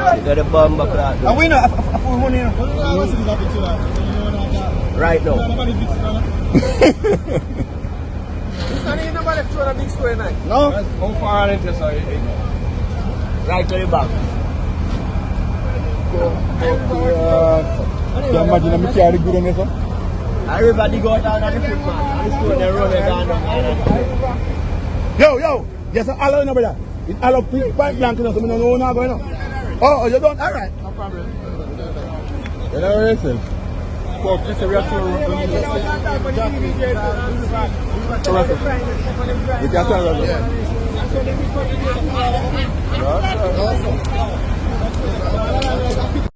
got the bomb back there. And we know, I full money, you know. Right now. No? How far are it? Right to the back. Can you imagine me carry good on this one? Everybody go down on the footman. And the stone they roll it down. Yo, yes, I'll allow you, brother. It's all up point blank, you know, so I don't know what's going on. Oh, you don't? All right. No problem. You know what I said? Just a real story. You can tell us. Yeah.